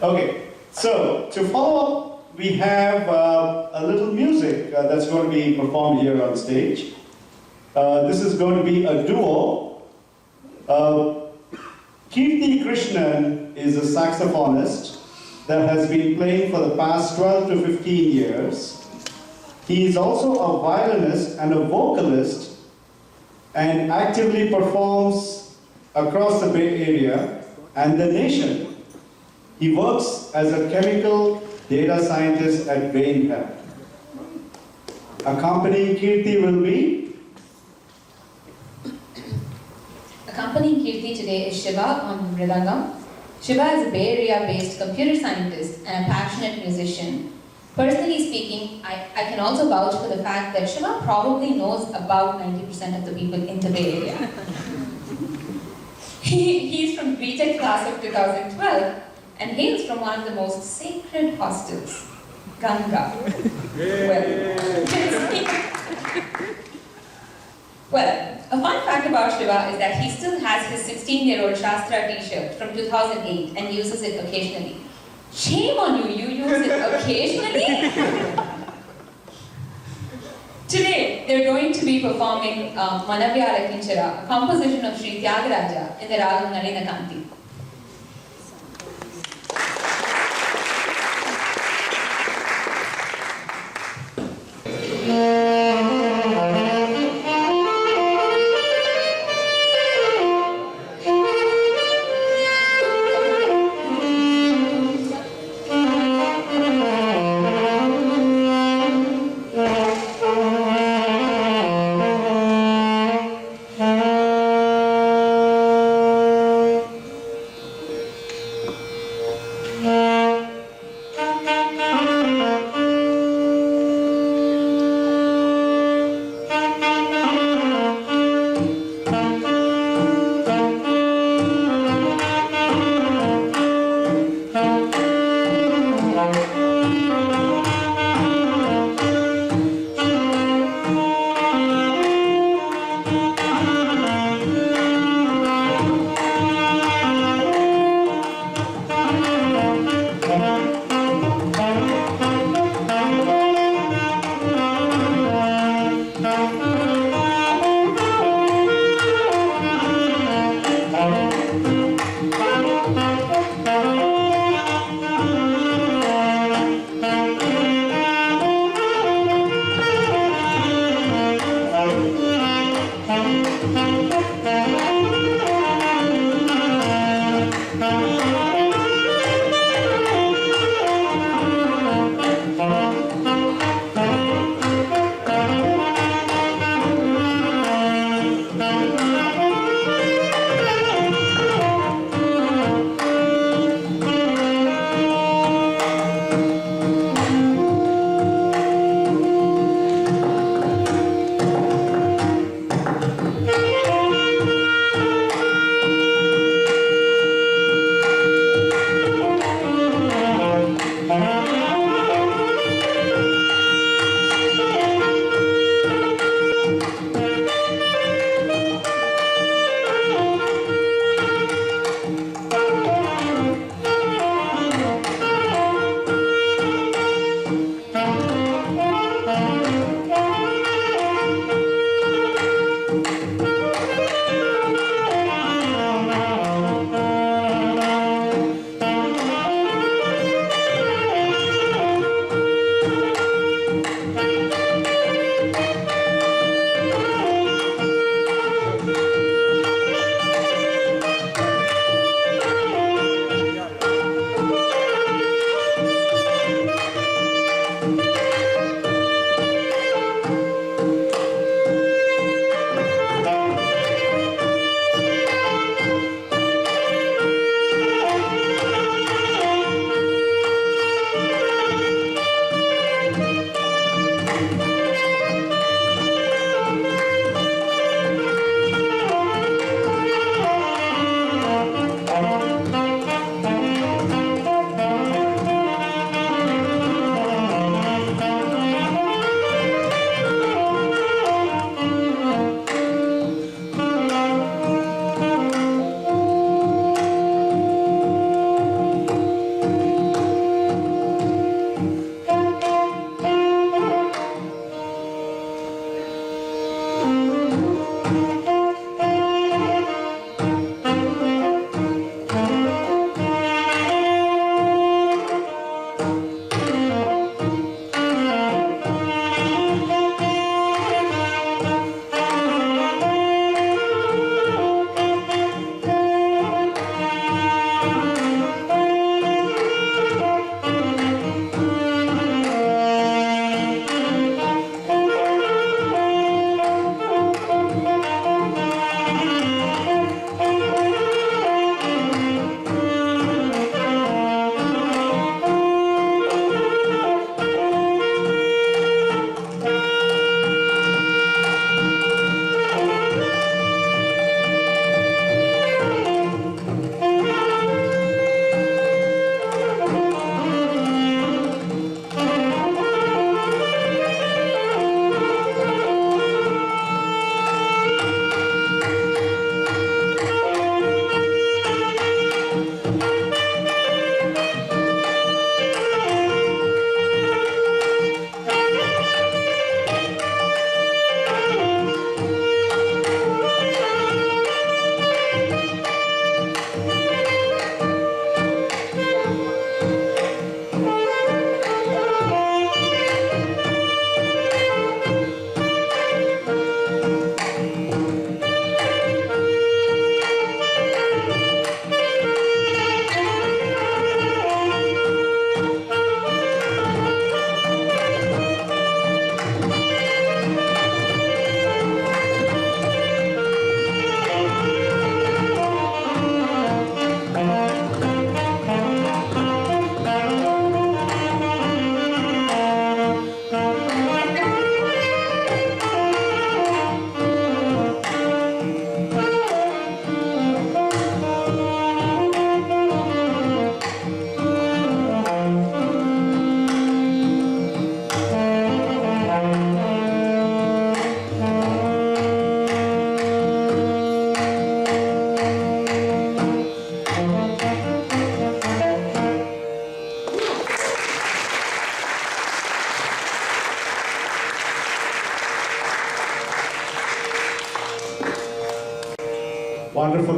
Okay, so to follow up, we have a little music that's going to be performed here on stage. This is going to be a duo. Kirti Krishnan is a saxophonist that has been playing for the past 12 to 15 years. He is also a violinist and a vocalist and actively performs across the Bay Area and the nation. He works as a chemical data scientist at Bain Health. Accompanying Kirti will be? Accompanying Kirti today is Shiva on Mridangam. Shiva is a Bay Area-based computer scientist and a passionate musician. Personally speaking, I can also vouch for the fact that Shiva probably knows about 90% of the people in the Bay Area. He's from BTech class of 2012 and hails from one of the most sacred hostels, Ganga. Well, a fun fact about Shiva is that he still has his 16-year-old Shastra t-shirt from 2008 and uses it occasionally. Shame on you, you use it occasionally? Today, they're going to be performing Manavyala Kinchara, a composition of Sri Tyagaraja in the Ragam Nalina Kanti.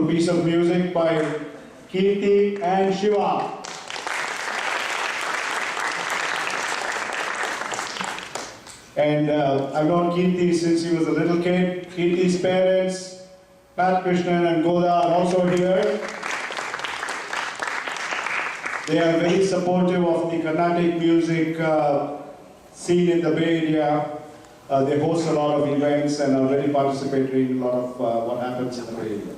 beautiful piece of music by Kirti and Shiva. And I've known Kirti since he was a little kid. Kirti's parents, Pat Krishnan and Goda, are also here. They are very supportive of the Carnatic music scene in the Bay Area. They host a lot of events and are very participatory in a lot of what happens in the Bay Area.